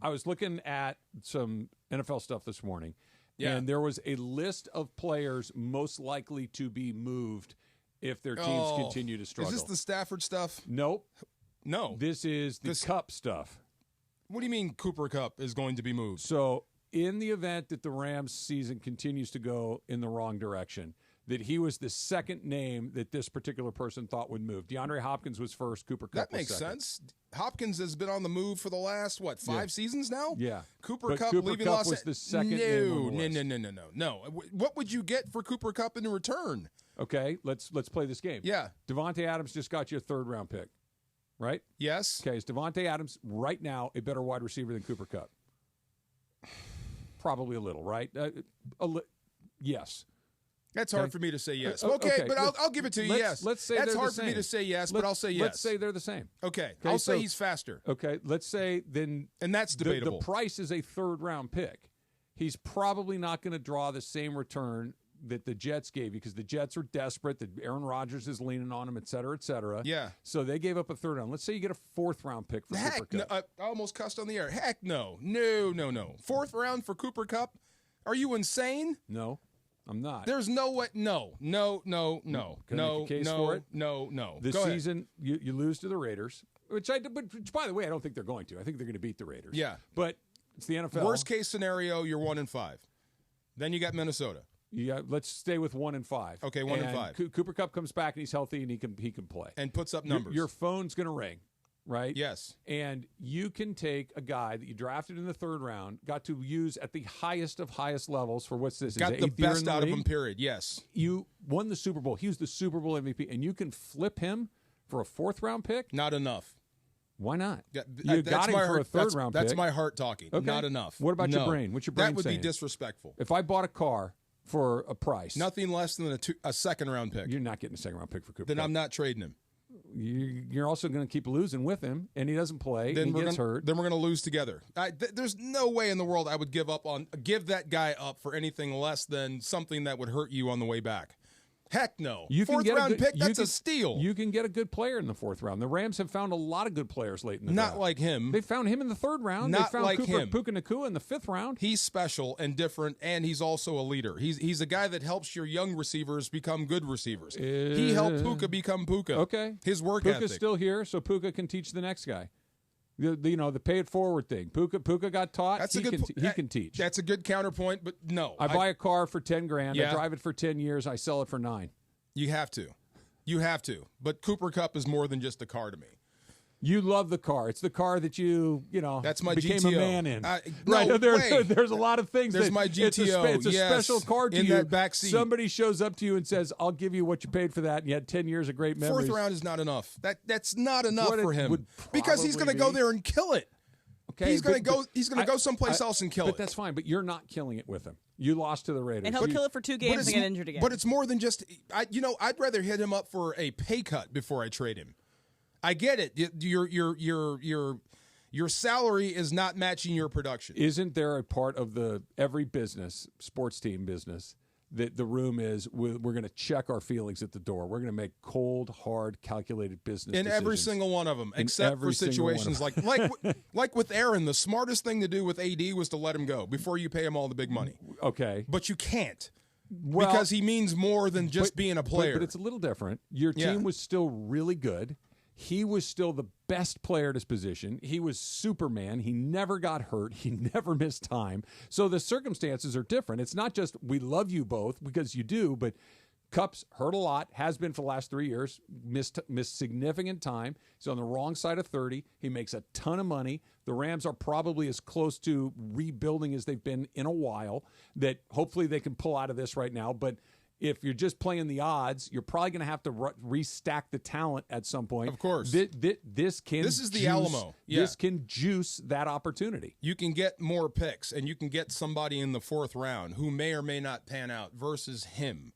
I was looking at some NFL stuff this morning, and there was a list of players most likely to be moved if their teams continue to struggle. Is this the Stafford stuff? Nope. No. This is the Kupp stuff. What do you mean Cooper Kupp is going to be moved? So in the event that the Rams season continues to go in the wrong direction, that he was the second name that this particular person thought would move. DeAndre Hopkins was first, Cooper Kupp That makes was second. sense. Hopkins has been on the move for the last, 5 seasons now? Yeah. Cooper Kupp leaving Los Angeles was the second name on the list. No. What would you get for Cooper Kupp in return? Okay, let's play this game. Yeah. Devontae Adams just got you a third-round pick, right? Yes. Okay, is Devontae Adams right now a better wide receiver than Cooper Kupp? Probably a little, right? Yes. That's hard for me to say yes. Okay, but I'll give it to you, yes. Let's say that's they're hard the for me same. to say yes, but I'll say yes. Let's say they're the same. Okay, I'll say he's faster. Okay, let's say then. And that's debatable. The price is a third-round pick. He's probably not going to draw the same return that the Jets gave you because the Jets are desperate, that Aaron Rodgers is leaning on him, et cetera, et cetera. Yeah. So they gave up a third round. Let's say you get a fourth-round pick for Cooper Kupp. No, I almost cussed on the air. Heck no. No. Fourth round for Cooper Kupp? Are you insane? No. I'm not. There's no way. No. Can I make a case for it? No. This Go season, you lose to the Raiders, which by the way, I don't think they're going to. I think they're going to beat the Raiders. Yeah. But it's the NFL. Worst case scenario, you're 1-5. Then you got Minnesota. Let's stay with 1-5. Okay, 1-5. Cooper Kupp comes back and he's healthy and he can play and puts up numbers. Your phone's going to ring, right? Yes. And you can take a guy that you drafted in the third round, got to use at the highest of highest levels for what's this? Got the best out of him. Period. Yes. You won the Super Bowl. He was the Super Bowl MVP, and you can flip him for a fourth-round pick. Not enough. Why not? You got him for a third-round pick. That's my heart talking. Okay. Not enough. What about your brain? What's your brain saying? That would saying? be disrespectful. If I bought a car for a price, nothing less than a second-round pick. You're not getting a second-round pick for Cooper. Then I'm not trading him. You're also going to keep losing with him, and he doesn't play. Then he gets hurt. Then we're going to lose together. There's no way in the world I would give that guy up for anything less than something that would hurt you on the way back. Heck no. Fourth round pick, that's a steal. You can get a good player in the fourth round. The Rams have found a lot of good players late in the draft. Not like him. They found him in the third round. Not they found like him. Puka Nacua in the fifth round. He's special and different, and he's also a leader. He's a guy that helps your young receivers become good receivers. He helped Puka become Puka. Okay. His work Puka's ethic. still here, so Puka can teach the next guy. The pay it forward thing. Puka got taught. He can teach. That's a good counterpoint, but no. I buy a car for $10,000. Yeah. I drive it for 10 years. I sell it for $9,000. You have to. But Cooper Kupp is more than just a car to me. You love the car. It's the car that that's my became GTO. a man in. Right. There's a lot of things. There's my GTO. It's a special car to in you. That back seat. Somebody shows up to you and says, "I'll give you what you paid for that." And you had 10 years of great memories. Fourth round is not enough. That's not enough for him because he's going to go there and kill it. Okay, he's going to go someplace else and kill it. But that's fine. But you're not killing it with him. You lost to the Raiders. And he'll kill it for 2 games and get injured again. But it's more than just. I'd rather hit him up for a pay cut before I trade him. I get it. Your salary is not matching your production. Isn't there a part of every business, sports team business, that the room is we're going to check our feelings at the door. We're going to make cold, hard, calculated business in decisions. every single one of them, except for situations like with Aaron. The smartest thing to do with AD was to let him go before you pay him all the big money. Okay, but you can't because he means more than just being a player. But it's a little different. Your team was still really good. He was still the best player at his position. He was Superman. He never got hurt. He never missed time. So the circumstances are different. It's not just we love you both because you do, but Kupp's hurt a lot, has been for the last 3 years, missed significant time. He's on the wrong side of 30. He makes a ton of money. The Rams are probably as close to rebuilding as they've been in a while, that hopefully they can pull out of this right now. But if you're just playing the odds, you're probably going to have to restack the talent at some point. Of course. This is the Alamo. Yeah. This can juice that opportunity. You can get more picks, and you can get somebody in the fourth round who may or may not pan out versus him.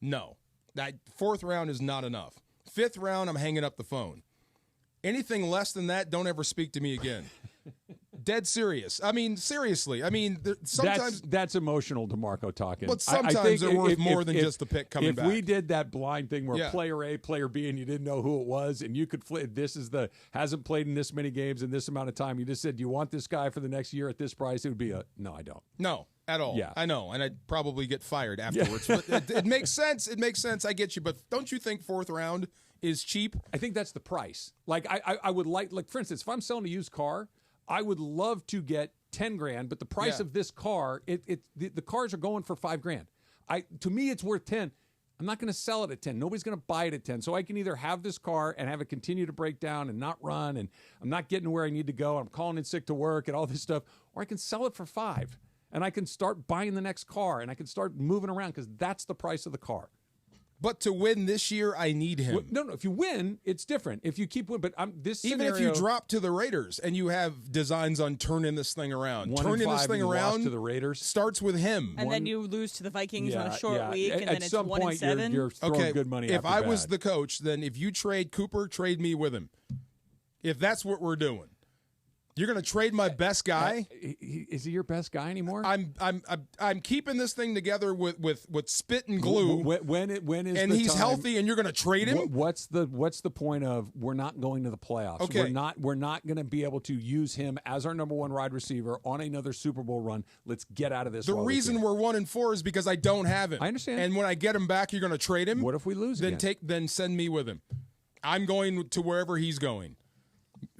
No. That fourth round is not enough. Fifth round, I'm hanging up the phone. Anything less than that, don't ever speak to me again. dead serious. I mean, seriously. I mean, sometimes that's emotional, DeMarco talking. But sometimes they're worth more than just the pick coming back. If we did that blind thing where player A, player B, and you didn't know who it was, and you could hasn't played in this many games in this amount of time. You just said, "Do you want this guy for the next year at this price?" It would be no, I don't. No. At all. Yeah. I know, and I'd probably get fired afterwards. Yeah. But it makes sense. It makes sense. I get you. But don't you think 4th round is cheap? I think that's the price. Like I would like for instance, if I'm selling a used car, I would love to get $10,000, but the price of this car, the cars are going for $5,000. To me, it's worth 10. I'm not going to sell it at 10. Nobody's going to buy it at 10. So I can either have this car and have it continue to break down and not run, and I'm not getting where I need to go. I'm calling in sick to work and all this stuff, or I can sell it for $5,000. And I can start buying the next car, and I can start moving around because that's the price of the car. But to win this year, I need him. Well, no. If you win, it's different. If you keep winning, but this even scenario, if you drop to the Raiders and you have designs on turning this thing around, turning this thing around to the Raiders starts with him, and then you lose to the Vikings on a short week, and then it's 1-7. You're throwing good money. If I was the coach, then if you trade Cooper, trade me with him. If that's what we're doing. You're going to trade my best guy? Is he your best guy anymore? I'm keeping this thing together with spit and glue. When is and the he's time, healthy, and you're going to trade him? What's the point of we're not going to the playoffs? Okay. We're not going to be able to use him as our number one wide receiver on another Super Bowl run. Let's get out of this. The reason we're 1-4 is because I don't have him. I understand. And when I get him back, you're going to trade him. What if we lose? Then send me with him. I'm going to wherever he's going.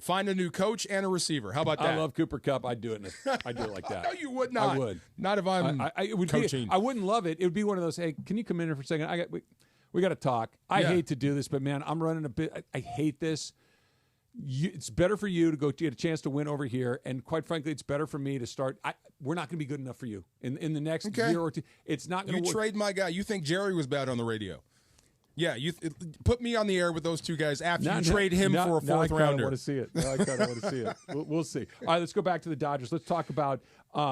Find a new coach and a receiver. How about that? I love Cooper Kupp. I'd do it. I'd do it like that. No, you would not. I would. Not if I'm coaching. I wouldn't love it. It would be one of those. Hey, can you come in here for a second? We got to talk. I hate to do this, but man, I'm running a bit. I hate this. It's better for you to go get a chance to win over here, and quite frankly, it's better for me to start. We're not going to be good enough for you in the next year or two. It's not going to. You trade my guy. You think Jerry was bad on the radio? Yeah, you put me on the air with those two guys after you trade him for a 4th rounder. I want to see it. I kind of want to see it. We'll see. All right, let's go back to the Dodgers. Let's talk about